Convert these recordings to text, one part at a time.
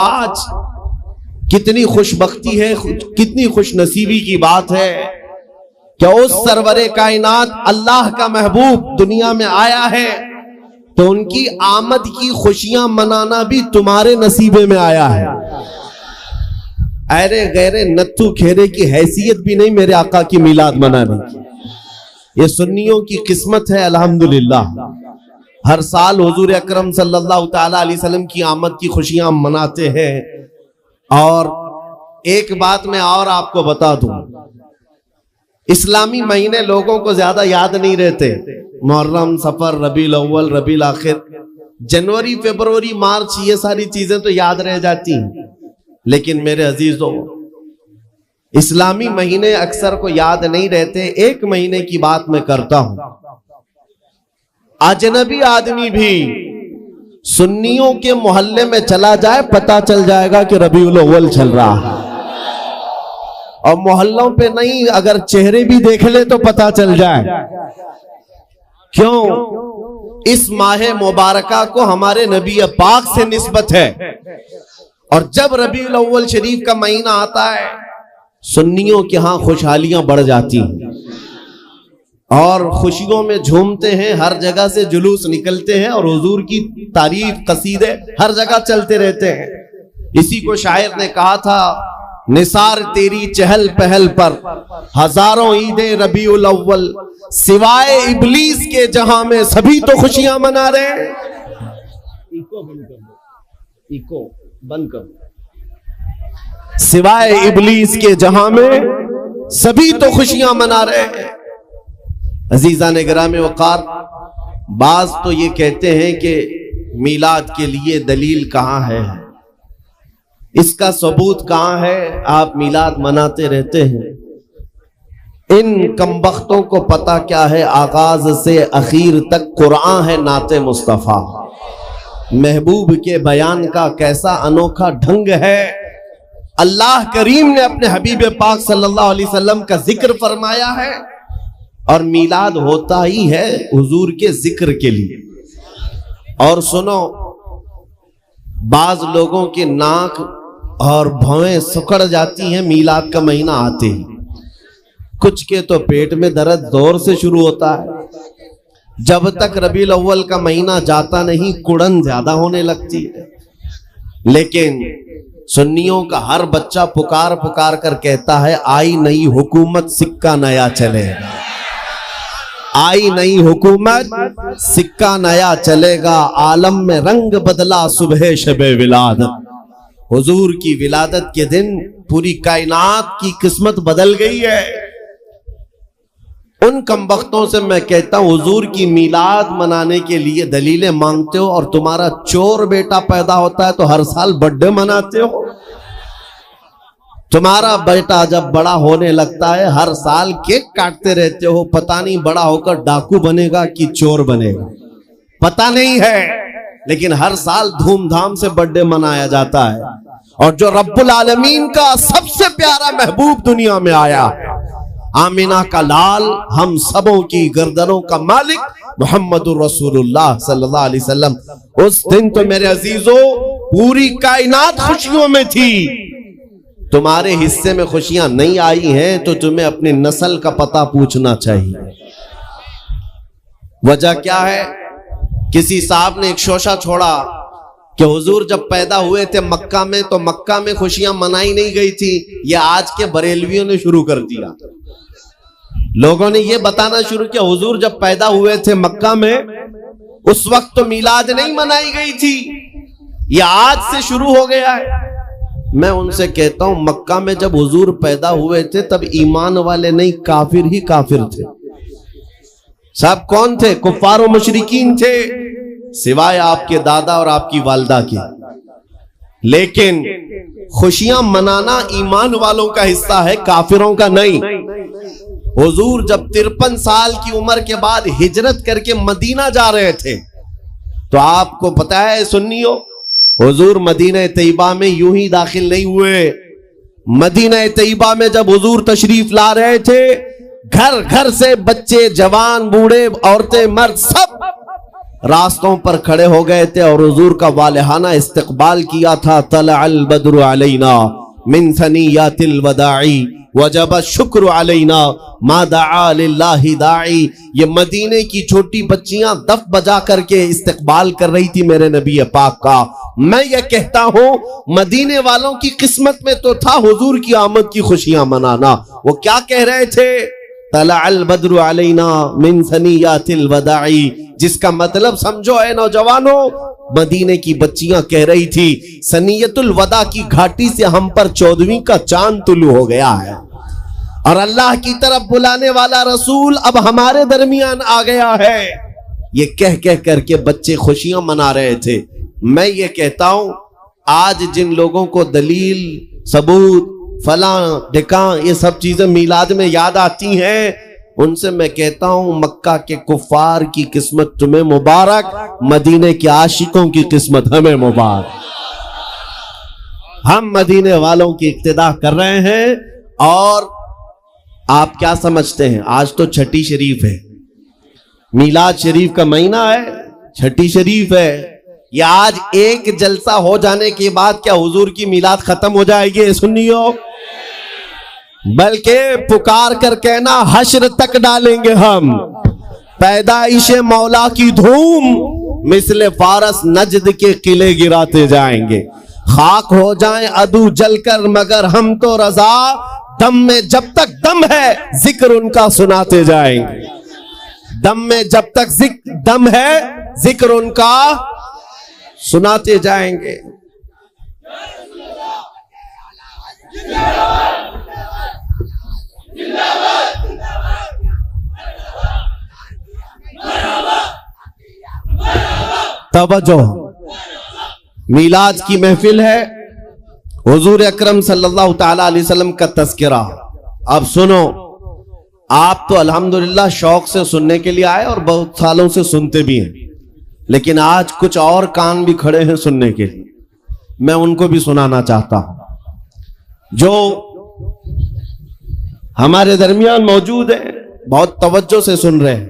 آج کتنی خوش بختی ہے، کتنی خوش نصیبی کی بات ہے کہ اس سرور کائنات اللہ کا محبوب دنیا میں آیا ہے تو ان کی آمد کی خوشیاں منانا بھی تمہارے نصیبے میں آیا ہے۔ ایرے غیرے نتھو کھیرے کی حیثیت بھی نہیں میرے آقا کی میلاد منانے کی، یہ سنیوں کی قسمت ہے۔ الحمدللہ ہر سال حضور اکرم صلی اللہ تعالیٰ علیہ وسلم کی آمد کی خوشیاں ہم مناتے ہیں۔ اور ایک بات میں اور آپ کو بتا دوں، اسلامی مہینے لوگوں کو زیادہ یاد نہیں رہتے، محرم، صفر، ربیع الاول، ربیع الاخر، جنوری، فروری، مارچ، یہ ساری چیزیں تو یاد رہ جاتی ہیں، لیکن میرے عزیزوں اسلامی مہینے اکثر کو یاد نہیں رہتے۔ ایک مہینے کی بات میں کرتا ہوں، اجنبی آدمی بھی سنیوں کے محلے میں چلا جائے پتہ چل جائے گا کہ ربیع الاول چل رہا ہے، اور محلوں پہ نہیں، اگر چہرے بھی دیکھ لے تو پتہ چل جائے۔ کیوں؟ اس ماہ مبارکہ کو ہمارے نبی پاک سے نسبت ہے، اور جب ربیع الاول شریف کا مہینہ آتا ہے سنیوں کے ہاں خوشحالیاں بڑھ جاتی ہیں اور خوشیوں میں جھومتے ہیں، ہر جگہ سے جلوس نکلتے ہیں اور حضور کی تعریف قصیدے ہر جگہ چلتے رہتے ہیں۔ اسی کو شاعر نے کہا تھا، نثار تیری چہل پہل پر ہزاروں عید ربیع الاول، سوائے ابلیس کے جہاں میں سبھی تو خوشیاں منا رہے ہیں۔ ایکو بند کر۔ سوائے ابلیس کے جہاں میں سبھی تو خوشیاں منا رہے ہیں۔ عزیزان گرامی وقار، بعض تو یہ کہتے ہیں کہ میلاد کے لیے دلیل کہاں ہے، اس کا ثبوت کہاں ہے، آپ میلاد مناتے رہتے ہیں۔ ان کمبختوں کو پتہ کیا ہے، آغاز سے اخیر تک قرآن ہے نعت مصطفیٰ۔ محبوب کے بیان کا کیسا انوکھا ڈھنگ ہے، اللہ کریم نے اپنے حبیب پاک صلی اللہ علیہ وسلم کا ذکر فرمایا ہے، اور میلاد ہوتا ہی ہے حضور کے ذکر کے لیے۔ اور سنو، بعض لوگوں کے ناک اور بھویں سکڑ جاتی ہیں میلاد کا مہینہ آتے ہی، کچھ کے تو پیٹ میں درد زور سے شروع ہوتا ہے، جب تک ربیع الاول کا مہینہ جاتا نہیں کڑن زیادہ ہونے لگتی ہے۔ لیکن سنیوں کا ہر بچہ پکار پکار کر کہتا ہے، آئی نئی حکومت سکہ نیا چلے گا، آئی نئی حکومت سکہ نیا چلے گا، عالم میں رنگ بدلا صبح شب ولادت۔ حضور کی ولادت کے دن پوری کائنات کی قسمت بدل گئی ہے۔ ان کمبختوں سے میں کہتا ہوں، حضور کی میلاد منانے کے لیے دلیلیں مانگتے ہو، اور تمہارا چور بیٹا پیدا ہوتا ہے تو ہر سال برتھ ڈے مناتے ہو۔ تمہارا بیٹا جب بڑا ہونے لگتا ہے ہر سال کیک کاٹتے رہتے ہو، پتہ نہیں بڑا ہو کر ڈاکو بنے گا کہ چور بنے گا، پتہ نہیں ہے، لیکن ہر سال دھوم دھام سے برتھ ڈے منایا جاتا ہے۔ اور جو رب العالمین کا سب سے پیارا محبوب دنیا میں آیا، آمینہ کا لال، ہم سبوں کی گردنوں کا مالک محمد رسول اللہ صلی اللہ علیہ وسلم، اس دن تو میرے عزیزوں پوری کائنات خوشیوں میں تھی۔ تمہارے حصے میں خوشیاں نہیں آئی ہیں تو تمہیں اپنی نسل کا پتہ پوچھنا چاہیے۔ وجہ کیا ہے؟ کسی صاحب نے ایک شوشہ چھوڑا کہ حضور جب پیدا ہوئے تھے مکہ میں تو مکہ میں خوشیاں منائی نہیں گئی تھی، یہ آج کے بریلویوں نے شروع کر دیا۔ لوگوں نے یہ بتانا شروع کیا حضور جب پیدا ہوئے تھے مکہ میں اس وقت تو میلاد نہیں منائی گئی تھی، یہ آج سے شروع ہو گیا ہے۔ میں ان سے کہتا ہوں، مکہ میں جب حضور پیدا ہوئے تھے تب ایمان والے نہیں، کافر ہی کافر تھے۔ صاحب کون تھے؟ کفار و مشرکین تھے، سوائے آپ کے دادا اور آپ کی والدہ کے۔ لیکن خوشیاں منانا ایمان والوں کا حصہ ہے، کافروں کا نہیں۔ حضور جب 53 سال کی عمر کے بعد ہجرت کر کے مدینہ جا رہے تھے تو آپ کو پتا ہے سنیو، حضور مدینہ طیبہ میں یوں ہی داخل نہیں ہوئے۔ مدینہ طیبہ میں جب حضور تشریف لا رہے تھے، گھر گھر سے بچے، جوان، بوڑھے، عورتیں، مرد، سب راستوں پر کھڑے ہو گئے تھے اور حضور کا والہانہ استقبال کیا تھا. طلع البدر علینا من ثنیات الوداع وجب الشکر علینا ما دعا للہ داعی. یہ مدینے کی چھوٹی بچیاں دف بجا کر کے استقبال کر رہی تھی میرے نبی پاک کا. میں یہ کہتا ہوں مدینے والوں کی قسمت میں تو تھا حضور کی آمد کی خوشیاں منانا. وہ کیا کہہ رہے تھے؟ طلع البدر علینا من ثنیات الوداع، جس کا مطلب سمجھو اے نوجوانوں، مدینے کی بچیاں کہہ رہی تھی ثنیت الوداع کی گھاٹی سے ہم پر 14ویں کا چاند طلوع ہو گیا ہے، اور اللہ کی طرف بلانے والا رسول اب ہمارے درمیان آ گیا ہے. یہ کہہ کر کے بچے خوشیاں منا رہے تھے. میں یہ کہتا ہوں آج جن لوگوں کو دلیل، ثبوت، فلاں ڈھکاں یہ سب چیزیں میلاد میں یاد آتی ہیں، ان سے میں کہتا ہوں مکہ کے کفار کی قسمت تمہیں مبارک، مدینے کے عاشقوں کی قسمت ہمیں مبارک. ہم مدینے والوں کی اقتداء کر رہے ہیں. اور آپ کیا سمجھتے ہیں؟ آج تو چھٹی شریف ہے، میلاد شریف کا مہینہ ہے، چھٹی شریف ہے. یہ آج ایک جلسہ ہو جانے کے بعد کیا حضور کی میلاد ختم ہو جائے گی سنیو؟ بلکہ پکار کر کہنا حشر تک ڈالیں گے ہم پیدائش مولا کی دھوم، مثل فارس نجد کے قلعے گراتے جائیں گے. خاک ہو جائیں عدو جل کر مگر ہم تو رضا، دم میں جب تک دم ہے ذکر ان کا سناتے جائیں گے. دم میں جب تک دم ہے ذکر ان کا سناتے جائیں گے. توجہ، میلاد کی محفل ہے، حضور اکرم صلی اللہ تعالی علیہ وسلم کا تذکرہ. اب سنو، آپ تو الحمدللہ شوق سے سننے کے لیے آئے اور بہت سالوں سے سنتے بھی ہیں، لیکن آج کچھ اور کان بھی کھڑے ہیں سننے کے لیے. میں ان کو بھی سنانا چاہتا ہوں جو ہمارے درمیان موجود ہیں، بہت توجہ سے سن رہے ہیں.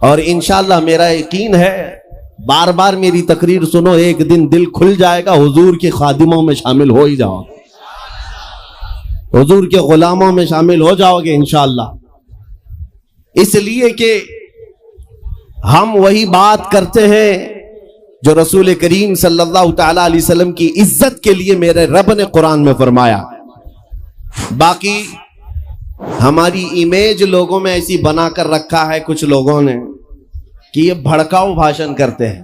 اور انشاءاللہ میرا یقین ہے بار بار میری تقریر سنو، ایک دن دل کھل جائے گا، حضور کے خادموں میں شامل ہو ہی جاؤ، حضور کے غلاموں میں شامل ہو جاؤ گے انشاءاللہ. اس لیے کہ ہم وہی بات کرتے ہیں جو رسول کریم صلی اللہ تعالی علیہ وسلم کی عزت کے لیے میرے رب نے قرآن میں فرمایا. باقی ہماری امیج لوگوں میں ایسی بنا کر رکھا ہے کچھ لوگوں نے کہ یہ بھڑکاؤ بھاشن کرتے ہیں،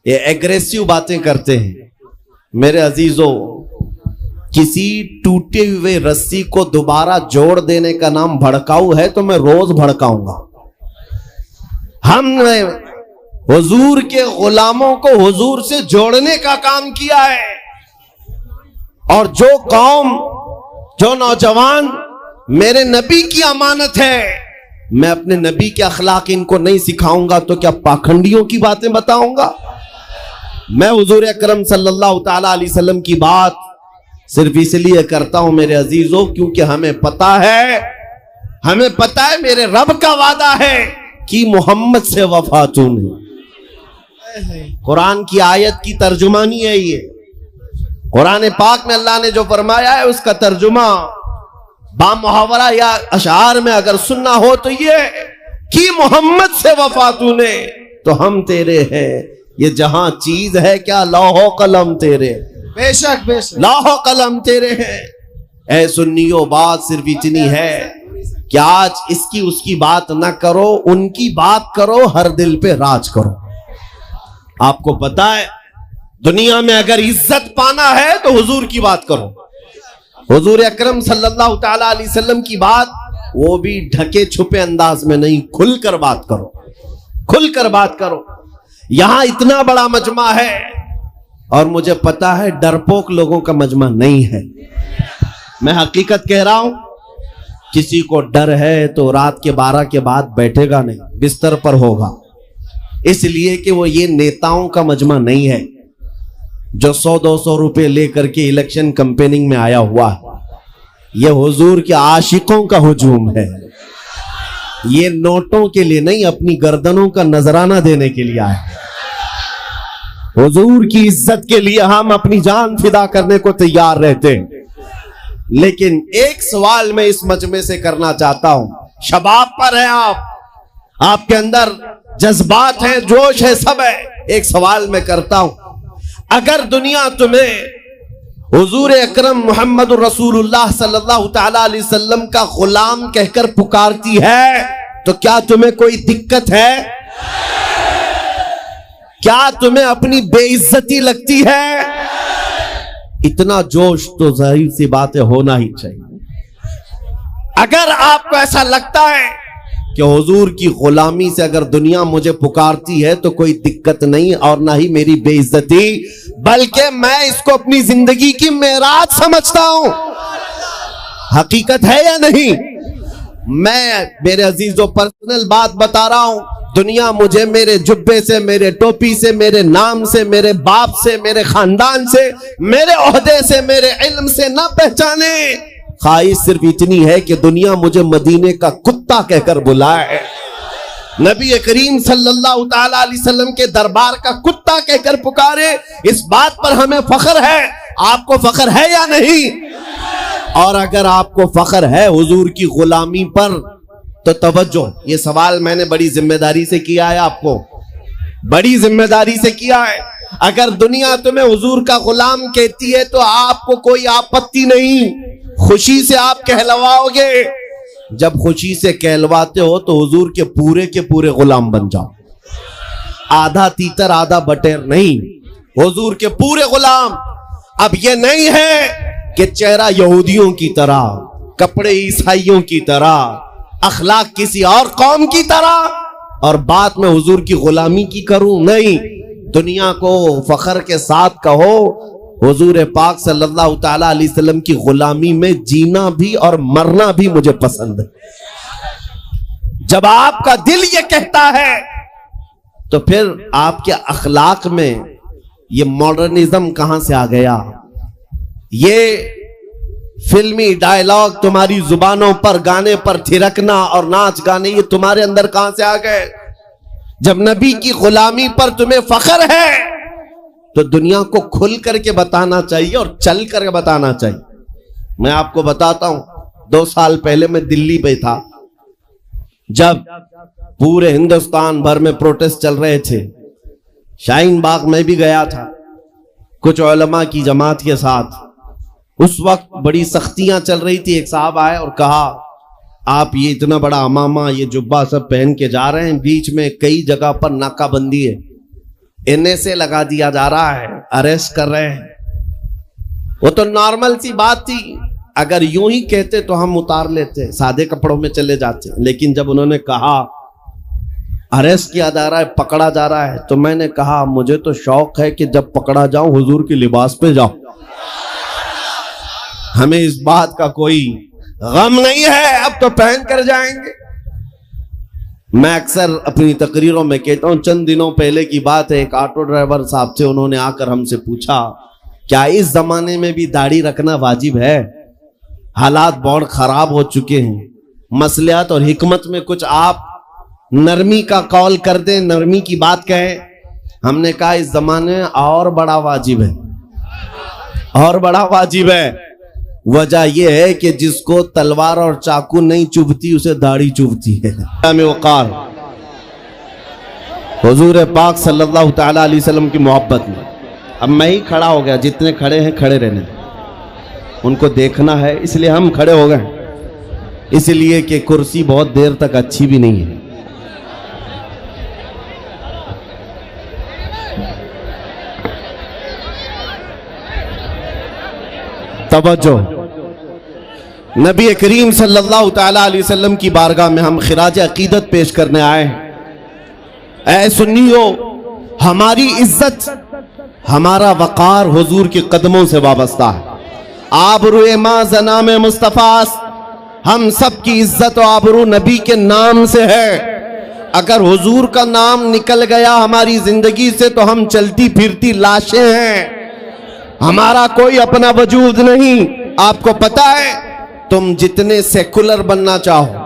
یہ ایگریسیو باتیں کرتے ہیں. میرے عزیزو، کسی ٹوٹے ہوئے رسی کو دوبارہ جوڑ دینے کا نام بھڑکاؤ ہے تو میں روز بھڑکاؤں گا. ہم نے حضور کے غلاموں کو حضور سے جوڑنے کا کام کیا ہے، اور جو قوم، جو نوجوان میرے نبی کی امانت ہے، میں اپنے نبی کے اخلاق ان کو نہیں سکھاؤں گا تو کیا پاکھنڈیوں کی باتیں بتاؤں گا؟ میں حضور اکرم صلی اللہ تعالی علیہ وسلم کی بات صرف اس لیے کرتا ہوں میرے عزیزوں کیونکہ ہمیں پتا ہے میرے رب کا وعدہ ہے کہ محمد سے وفا نے. قرآن کی آیت کی ترجمانی ہے یہ. قرآن پاک میں اللہ نے جو فرمایا ہے اس کا ترجمہ با محاورہ یا اشعار میں اگر سننا ہو تو یہ کہ محمد سے وفا نے تو ہم تیرے ہیں. یہ جہاں چیز ہے کیا لوح و قلم تیرے، بے شک لوح و قلم تیرے ہیں. اے سنیو، بات صرف اتنی ہے کہ آج اس کی بات نہ کرو، ان کی بات کرو، ہر دل پہ راج کرو. آپ کو پتا ہے دنیا میں اگر عزت پانا ہے تو حضور کی بات کرو. حضور اکرم صلی اللہ تعالی علیہ وسلم کی بات، وہ بھی ڈھکے چھپے انداز میں نہیں، کھل کر بات کرو، کھل کر بات کرو. یہاں اتنا بڑا مجمع ہے اور مجھے پتا ہے ڈرپوک لوگوں کا مجمع نہیں ہے. میں حقیقت کہہ رہا ہوں، کسی کو ڈر ہے تو رات کے 12 کے بعد بیٹھے گا نہیں، بستر پر ہوگا. اس لیے کہ وہ یہ نیتاؤں کا مجمع نہیں ہے جو 100-200 روپے لے کر کے الیکشن کمپیننگ میں آیا ہوا ہے. یہ حضور کے عاشقوں کا ہجوم ہے. یہ نوٹوں کے لیے نہیں، اپنی گردنوں کا نذرانہ دینے کے لیے آئے. حضور کی عزت کے لیے ہم اپنی جان فدا کرنے کو تیار رہتے ہیں. لیکن ایک سوال میں اس مجمع سے کرنا چاہتا ہوں. شباب پر ہیں آپ کے اندر جذبات ہیں، جوش ہے، سب ہے. ایک سوال میں کرتا ہوں، اگر دنیا تمہیں حضور اکرم محمد رسول اللہ صلی اللہ تعالی علیہ وسلم کا غلام کہہ کر پکارتی ہے تو کیا تمہیں کوئی دقت ہے؟ کیا تمہیں اپنی بے عزتی لگتی ہے؟ اتنا جوش تو ظاہر سی باتیں ہونا ہی چاہیے. اگر آپ کو ایسا لگتا ہے کہ حضور کی غلامی سے اگر دنیا مجھے پکارتی ہے تو کوئی دقت نہیں اور نہ ہی میری بے عزتی، بلکہ میں اس کو اپنی زندگی کی معراج سمجھتا ہوں. حقیقت ہے یا نہیں؟ میں میرے عزیزوں پرسنل بات بتا رہا ہوں. دنیا مجھے میرے جبے سے، میرے ٹوپی سے، میرے نام سے، میرے باپ سے، میرے خاندان سے، میرے عہدے سے، میرے علم سے نہ پہچانے. خواہش صرف اتنی ہے کہ دنیا مجھے مدینے کا کتا کہہ کر بلائے، نبی کریم صلی اللہ تعالی علیہ وسلم کے دربار کا کتا کہہ کر پکارے. اس بات پر ہمیں فخر ہے. آپ کو فخر ہے یا نہیں؟ اور اگر آپ کو فخر ہے حضور کی غلامی پر تو توجہ، یہ سوال میں نے بڑی ذمہ داری سے کیا ہے، آپ کو بڑی ذمہ داری سے کیا ہے. اگر دنیا تمہیں حضور کا غلام کہتی ہے تو آپ کو کوئی آپتی نہیں، خوشی سے آپ کہلواؤ گے. جب خوشی سے کہلواتے ہو تو حضور کے پورے غلام بن جاؤ. آدھا تیتر آدھا بٹیر نہیں، حضور کے پورے غلام. اب یہ نہیں ہے کہ چہرہ یہودیوں کی طرح، کپڑے عیسائیوں کی طرح، اخلاق کسی اور قوم کی طرح، اور بات میں حضور کی غلامی کی کروں. نہیں، دنیا کو فخر کے ساتھ کہو حضور پاک صلی اللہ تعالی علیہ وسلم کی غلامی میں جینا بھی اور مرنا بھی مجھے پسند ہے. جب آپ کا دل یہ کہتا ہے تو پھر آپ کے اخلاق میں یہ ماڈرنزم کہاں سے آ گیا؟ یہ فلمی ڈائلاگ تمہاری زبانوں پر، گانے پر تھرکنا اور ناچ گانے، یہ تمہارے اندر کہاں سے آ گئے؟ جب نبی کی غلامی پر تمہیں فخر ہے تو دنیا کو کھل کر کے بتانا چاہیے اور چل کر کے بتانا چاہیے. میں آپ کو بتاتا ہوں، 2 سال پہلے میں دلی پہ تھا جب پورے ہندوستان بھر میں پروٹیسٹ چل رہے تھے. شاہین باغ میں بھی گیا تھا کچھ علماء کی جماعت کے ساتھ. اس وقت بڑی سختیاں چل رہی تھی. ایک صاحب آئے اور کہا آپ یہ اتنا بڑا امامہ، یہ جبہ سب پہن کے جا رہے ہیں، بیچ میں کئی جگہ پر ناکہ بندی ہے، NSA لگا دیا جا رہا ہے، اریسٹ کر رہے ہیں. وہ تو نارمل سی بات تھی، اگر یوں ہی کہتے تو ہم اتار لیتے، سادے کپڑوں میں چلے جاتے. لیکن جب انہوں نے کہا اریسٹ کیا جا رہا ہے، پکڑا جا رہا ہے، تو میں نے کہا مجھے تو شوق ہے کہ جب پکڑا جاؤں حضور کے لباس پہ جاؤں. ہمیں اس بات کا کوئی غم نہیں ہے، اب تو پہن کر جائیں گے. میں اکثر اپنی تقریروں میں کہتا ہوں، چند دنوں پہلے کی بات ہے، ایک آٹو ڈرائیور صاحب تھے، انہوں نے آ کر ہم سے پوچھا کیا اس زمانے میں بھی داڑھی رکھنا واجب ہے؟ حالات بہت خراب ہو چکے ہیں، مصلحت اور حکمت میں کچھ آپ نرمی کا قول کر دیں، نرمی کی بات کہیں. ہم نے کہا اس زمانے میں اور بڑا واجب ہے، اور بڑا واجب ہے. وجہ یہ ہے کہ جس کو تلوار اور چاقو نہیں چبھتی اسے داڑھی چبھتی ہے. وقار حضور پاک صلی اللہ تعالی علیہ وسلم کی محبت میں اب میں ہی کھڑا ہو گیا، جتنے کھڑے ہیں کھڑے رہنے، ان کو دیکھنا ہے اس لیے ہم کھڑے ہو گئے، اس لیے کہ کرسی بہت دیر تک اچھی بھی نہیں ہے. توجہ، نبی کریم صلی اللہ تعالی علیہ وسلم کی بارگاہ میں ہم خراج عقیدت پیش کرنے آئے ہیں. اے سنیو، ہماری عزت، ہمارا وقار حضور کے قدموں سے وابستہ ہے. آبرو ما زنام مصطفیٰ، ہم سب کی عزت و آبرو نبی کے نام سے ہے. اگر حضور کا نام نکل گیا ہماری زندگی سے تو ہم چلتی پھرتی لاشیں ہیں، ہمارا کوئی اپنا وجود نہیں. آپ کو پتا ہے تم جتنے سیکولر بننا چاہو،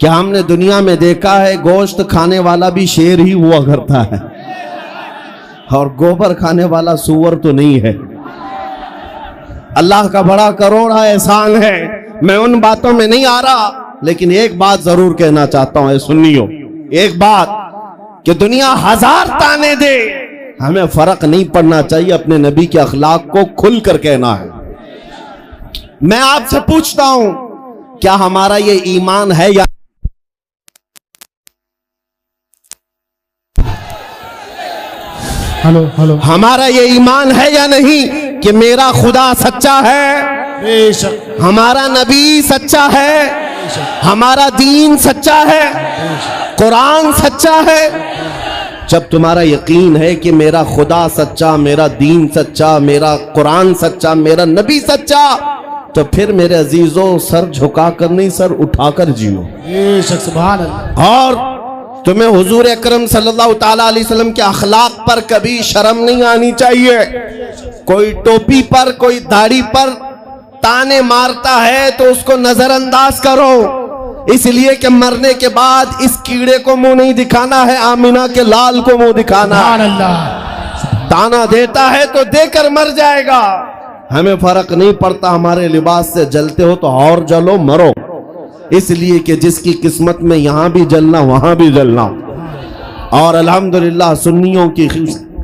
کہ ہم نے دنیا میں دیکھا ہے گوشت کھانے والا بھی شیر ہی ہوا کرتا ہے اور گوبر کھانے والا سور تو نہیں ہے. اللہ کا بڑا کروڑا احسان ہے. میں ان باتوں میں نہیں آ رہا، لیکن ایک بات ضرور کہنا چاہتا ہوں اے سنیو، ایک بات کہ دنیا ہزار تانے دے، ہمیں فرق نہیں پڑنا چاہیے، اپنے نبی کے اخلاق کو کھل کر کہنا ہے. میں آپ سے پوچھتا ہوں کیا ہمارا یہ ایمان ہے یا ہلو ہمارا یہ ایمان ہے یا نہیں کہ میرا خدا سچا ہے، بے شک ہمارا نبی سچا ہے، ہمارا دین سچا ہے، قرآن سچا ہے؟ جب تمہارا یقین ہے کہ میرا خدا سچا، میرا دین سچا، میرا قرآن سچا، میرا نبی سچا، تو پھر میرے عزیزوں سر جھکا کر نہیں، سر اٹھا کر جیو. بے شک سبحان اللہ. اور تمہیں حضور اکرم صلی اللہ تعالیٰ علیہ وسلم کے اخلاق پر کبھی شرم نہیں آنی چاہیے. کوئی ٹوپی پر، کوئی داڑھی پر تانے مارتا ہے تو اس کو نظر انداز کرو، اس لیے کہ مرنے کے بعد اس کیڑے کو منہ نہیں دکھانا ہے، آمینہ کے لال کو منہ دکھانا سبحان ہے. اللہ. تانا دیتا ہے تو دے کر مر جائے گا. ہمیں فرق نہیں پڑتا، ہمارے لباس سے جلتے ہو تو اور جلو، مرو، اس لیے کہ جس کی قسمت میں یہاں بھی جلنا وہاں بھی جلنا. اور الحمدللہ سنیوں کی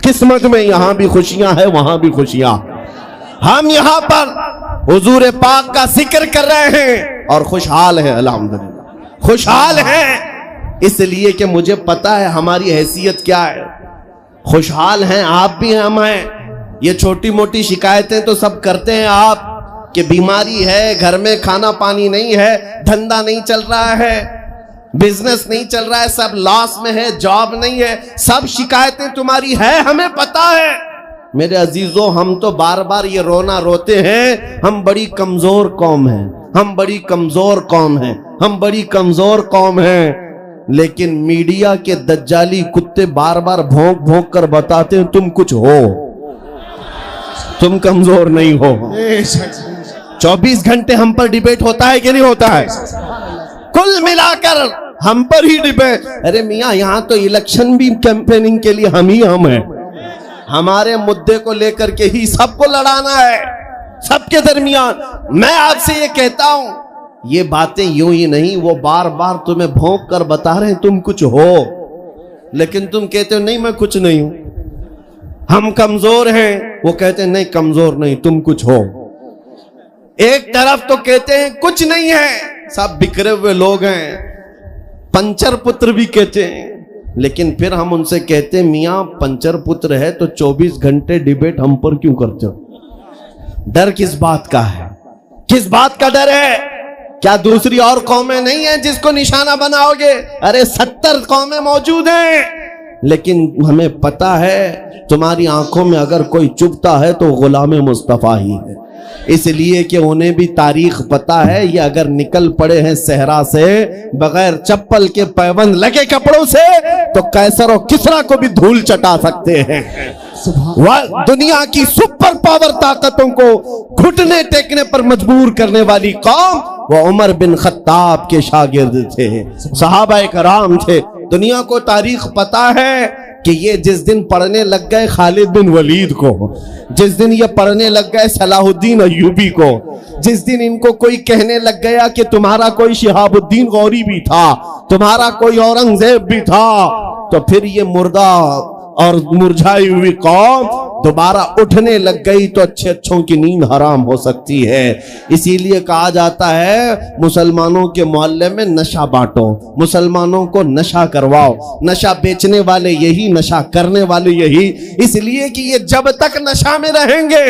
قسمت میں یہاں بھی خوشیاں ہیں وہاں بھی خوشیاں. ہم یہاں پر حضور پاک کا ذکر کر رہے ہیں اور خوشحال ہیں، الحمدللہ خوشحال ہیں، اس لیے کہ مجھے پتا ہے ہماری حیثیت کیا ہے. خوشحال ہیں آپ بھی، ہم ہیں. یہ چھوٹی موٹی شکایتیں تو سب کرتے ہیں آپ کہ بیماری ہے، گھر میں کھانا پانی نہیں ہے، دھندا نہیں چل رہا ہے، بزنس نہیں چل رہا ہے، سب لاس میں ہے، جاب نہیں ہے، سب شکایتیں تمہاری ہے، ہمیں پتا ہے. میرے عزیزوں ہم تو بار بار یہ رونا روتے ہیں، ہم بڑی کمزور قوم ہیں، ہم بڑی کمزور قوم ہیں، ہم بڑی کمزور قوم ہیں. لیکن میڈیا کے دجالی کتے بار بار بھونک بھونک کر بتاتے ہیں تم کچھ ہو، تم کمزور نہیں ہو. بے شک 24 گھنٹے ہم پر ڈیبیٹ ہوتا ہے کہ نہیں ہوتا ہے؟ کل ملا کر ہم پر ہی ڈیبیٹ. ارے میاں یہاں تو الیکشن بھی کیمپیننگ کے لیے ہم ہیں. ہمارے مدعے کو لے کر کے ہی سب کو لڑانا ہے، سب کے درمیان. میں آپ سے یہ کہتا ہوں یہ باتیں یوں ہی نہیں، وہ بار بار تمہیں بھونک کر بتا رہے ہیں تم کچھ ہو، لیکن تم کہتے ہو نہیں میں کچھ نہیں ہوں. ہم کمزور ہیں، وہ کہتے ہیں نہیں کمزور نہیں تم کچھ ہو. ایک طرف تو کہتے ہیں کچھ نہیں ہے، سب بکھرے ہوئے لوگ ہیں، پنچر پتر بھی کہتے ہیں. لیکن پھر ہم ان سے کہتے ہیں میاں پنچر پتر ہے تو 24 گھنٹے ڈیبیٹ ہم پر کیوں کرتے ہو؟ ڈر کس بات کا ہے؟ کس بات کا ڈر ہے؟ کیا دوسری اور قومیں نہیں ہیں جس کو نشانہ بناؤ گے؟ ارے 70 قومیں موجود ہیں. لیکن ہمیں پتا ہے تمہاری آنکھوں میں اگر کوئی چبھتا ہے تو غلام مصطفیٰ ہی ہے، اس لیے کہ انہیں بھی تاریخ پتا ہے. یہ اگر نکل پڑے ہیں صحرا سے بغیر چپل کے پیوند لگے کپڑوں سے تو قیصر و کسریٰ کو بھی دھول چٹا سکتے ہیں. دنیا کی سپر پاور طاقتوں کو گھٹنے ٹیکنے پر مجبور کرنے والی قوم وہ عمر بن خطاب کے شاگرد تھے، صحابہ کرام تھے. دنیا کو تاریخ پتا ہے کہ یہ جس دن پڑھنے لگ گئے خالد بن ولید کو، جس دن یہ پڑھنے لگ گئے صلاح الدین ایوبی کو، جس دن ان کو کوئی کہنے لگ گیا کہ تمہارا کوئی شہاب الدین غوری بھی تھا، تمہارا کوئی اورنگزیب بھی تھا، تو پھر یہ مردہ اور مرجھائی ہوئی قوم دوبارہ اٹھنے لگ گئی تو اچھے اچھوں کی نیند حرام ہو سکتی ہے. اسی لیے کہا جاتا ہے مسلمانوں کے محلے میں نشہ بانٹو، مسلمانوں کو نشہ کرواؤ. نشہ بیچنے والے یہی، نشہ کرنے والے یہی، اس لیے کہ یہ جب تک نشہ میں رہیں گے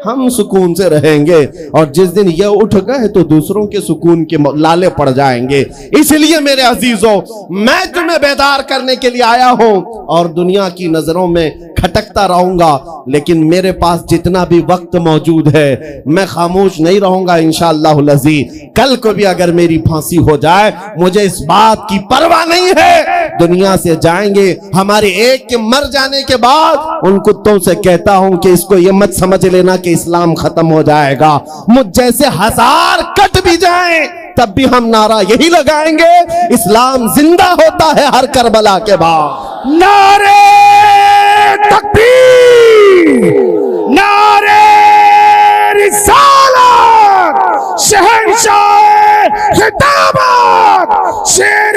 ہم سکون سے رہیں گے، اور جس دن یہ اٹھ گئے تو دوسروں کے سکون کے لالے پڑ جائیں گے. اس لیے میرے عزیزوں میں تمہیں بیدار کرنے کے لیے آیا ہوں اور دنیا کی نظروں میں کھٹکتا رہوں گا، لیکن میرے پاس جتنا بھی وقت موجود ہے میں خاموش نہیں رہوں گا انشاءاللہ العزیز. کل کو بھی اگر میری پھانسی ہو جائے مجھے اس بات کی پرواہ نہیں ہے. دنیا سے جائیں گے، ہمارے ایک کے مر جانے کے بعد ان کتوں سے کہتا ہوں کہ اس کو یہ مت سمجھ لینا کہ اسلام ختم ہو جائے گا. مجھ جیسے 1000 کٹ بھی جائیں تب بھی ہم نعرہ یہی لگائیں گے، اسلام زندہ ہوتا ہے ہر کربلا کے بعد۔ نعرے تکبیر، نعرے رسالت، شہنشاہ خطابت، شیر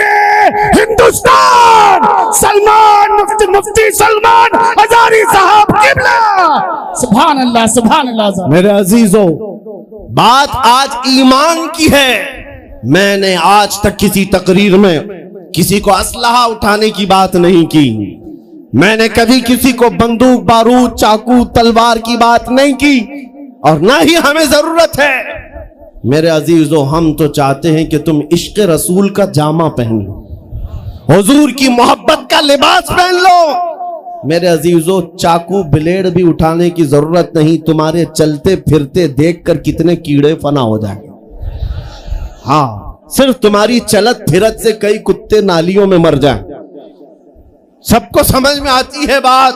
ہندوستان سلمان مفتی سلمان ہزاری صاحب قبلہ۔ سبحان اللہ، سبحان اللہ۔ میرے عزیزوں، بات آج ایمان کی ہے۔ میں نے آج تک کسی تقریر میں کسی کو اسلحہ اٹھانے کی بات نہیں کی، میں نے کبھی کسی کو بندوق، بارود، چاقو، تلوار کی بات نہیں کی، اور نہ ہی ہمیں ضرورت ہے۔ میرے عزیزو، ہم تو چاہتے ہیں کہ تم عشق رسول کا جامہ پہن لو، حضور کی محبت کا لباس پہن لو۔ میرے عزیزو، چاقو بلیڈ بھی اٹھانے کی ضرورت نہیں، تمہارے چلتے پھرتے دیکھ کر کتنے کیڑے فنا ہو جائیں۔ ہاں، صرف تمہاری چلت پھرت سے کئی کتے نالیوں میں مر جائیں۔ سب کو سمجھ میں آتی ہے بات۔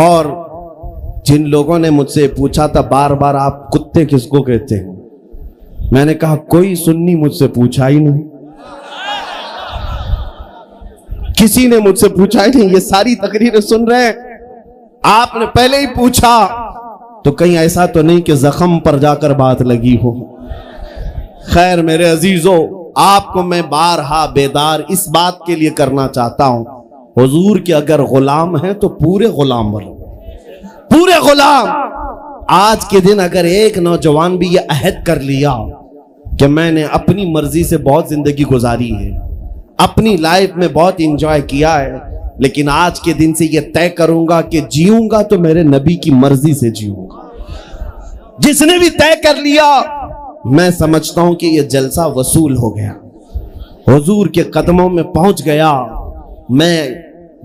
اور جن لوگوں نے مجھ سے پوچھا تھا بار بار آپ کتے کس کو کہتے ہیں، میں نے کہا کوئی سنی مجھ سے پوچھا ہی نہیں، کسی نے مجھ سے پوچھا ہی نہیں۔ یہ ساری تقریریں سن رہے ہیں، آپ نے پہلے ہی پوچھا تو کہیں ایسا تو نہیں کہ زخم پر جا کر بات لگی ہو۔ خیر میرے عزیزو، آپ کو میں بارہا بیدار اس بات کے لیے کرنا چاہتا ہوں، حضور کے اگر غلام ہیں تو پورے غلام بنو، پورے غلام۔ آج کے دن اگر ایک نوجوان بھی یہ عہد کر لیا کہ میں نے اپنی مرضی سے بہت زندگی گزاری ہے، اپنی لائف میں بہت انجوائے کیا ہے، لیکن آج کے دن سے یہ طے کروں گا کہ جیوں گا تو میرے نبی کی مرضی سے جیوں گا، جس نے بھی طے کر لیا، میں سمجھتا ہوں کہ یہ جلسہ وصول ہو گیا، حضور کے قدموں میں پہنچ گیا۔ میں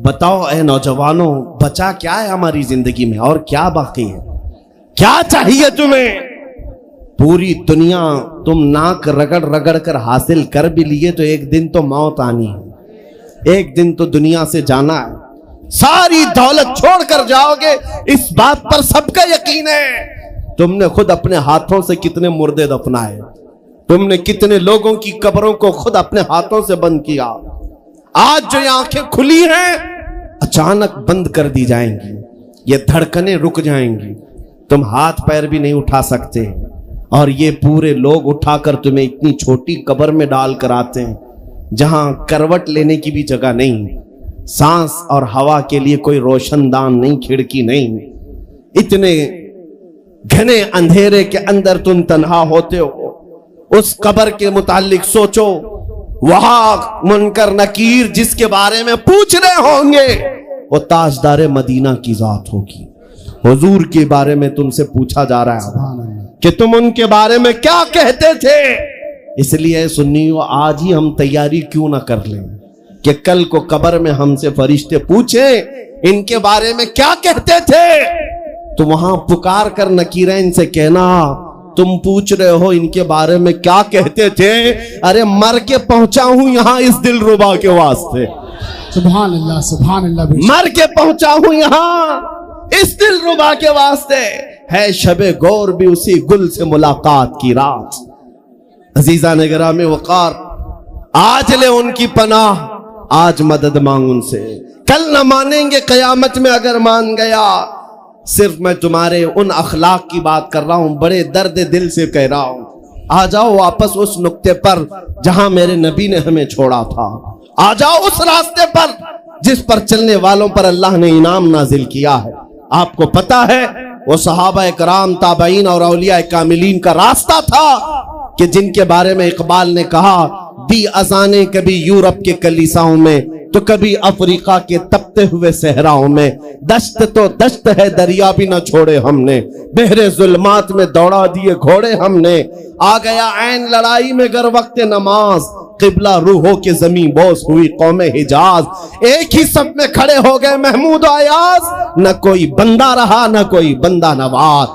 بتاؤ اے نوجوانوں، بچا کیا ہے ہماری زندگی میں اور کیا باقی ہے؟ کیا چاہیے تمہیں؟ پوری دنیا تم ناک رگڑ رگڑ کر حاصل کر بھی لیے تو ایک دن تو موت آنی ہے، ایک دن تو دنیا سے جانا ہے، ساری دولت چھوڑ کر جاؤ گے، اس بات پر سب کا یقین ہے۔ تم نے خود اپنے ہاتھوں سے کتنے مردے دفنائے، تم نے کتنے لوگوں کی قبروں کو خود اپنے ہاتھوں سے بند کیا۔ آج جو یہ آنکھیں کھلی ہیں اچانک بند کر دی جائیں گی، یہ دھڑکنیں رک جائیں گی، تم ہاتھ پیر بھی نہیں اٹھا سکتے، اور یہ پورے لوگ اٹھا کر تمہیں اتنی چھوٹی قبر میں ڈال کر آتے ہیں جہاں کروٹ لینے کی بھی جگہ نہیں، سانس اور ہوا کے لیے کوئی روشن دان نہیں، کھڑکی نہیں، اتنے گھنے اندھیرے کے اندر تم تنہا ہوتے ہو۔ اس قبر کے متعلق سوچو، وہاں منکر نکیر جس کے بارے میں پوچھ رہے ہوں گے وہ تاجدار مدینہ کی ذات ہوگی، حضور کے بارے میں تم سے پوچھا جا رہا ہے کہ تم ان کے بارے میں کیا کہتے تھے۔ اس لیے سنیو، آج ہی ہم تیاری کیوں نہ کر لیں کہ کل کو قبر میں ہم سے فرشتے پوچھیں ان کے بارے میں کیا کہتے تھے، تو وہاں پکار کر نکیرین سے کہنا تم پوچھ رہے ہو ان کے بارے میں کیا کہتے تھے، ارے مر کے پہنچا ہوں یہاں اس دل ربا کے واسطے، سبحان اللہ، سبحان اللہ۔ مر کے پہنچا ہوں یہاں اس دل ربا کے واسطے، ہے شب گور بھی اسی گل سے ملاقات کی رات۔ عزیزان گرامی وقار، آج لے ان کی پناہ، آج مدد مانگ ان سے، کل نہ مانیں گے قیامت میں اگر مان گیا۔ صرف میں تمہارے ان اخلاق کی بات کر رہا ہوں، بڑے درد دل سے کہہ رہا ہوں، آ جاؤ واپس اس نقطے پر جہاں میرے نبی نے ہمیں چھوڑا تھا، آ جاؤ اس راستے پر جس پر چلنے والوں پر اللہ نے انعام نازل کیا ہے۔ آپ کو پتا ہے وہ صحابہ کرام، تابعین اور اولیاء کاملین کا راستہ تھا کہ جن کے بارے میں اقبال نے کہا، دی اذانیں کبھی یورپ کے کلیساؤں میں تو کبھی افریقہ کے تپتے ہوئے صحراؤں میں، دشت تو دشت ہے دریا بھی نہ چھوڑے ہم نے، بحر ظلمات میں دوڑا دیے گھوڑے ہم نے، آ گیا عین لڑائی میں گر وقت نماز، قبلہ روحوں کے زمین بوس ہوئی قوم حجاز، ایک ہی صف میں کھڑے ہو گئے محمود و ایاز، نہ کوئی بندہ رہا نہ کوئی بندہ نواز۔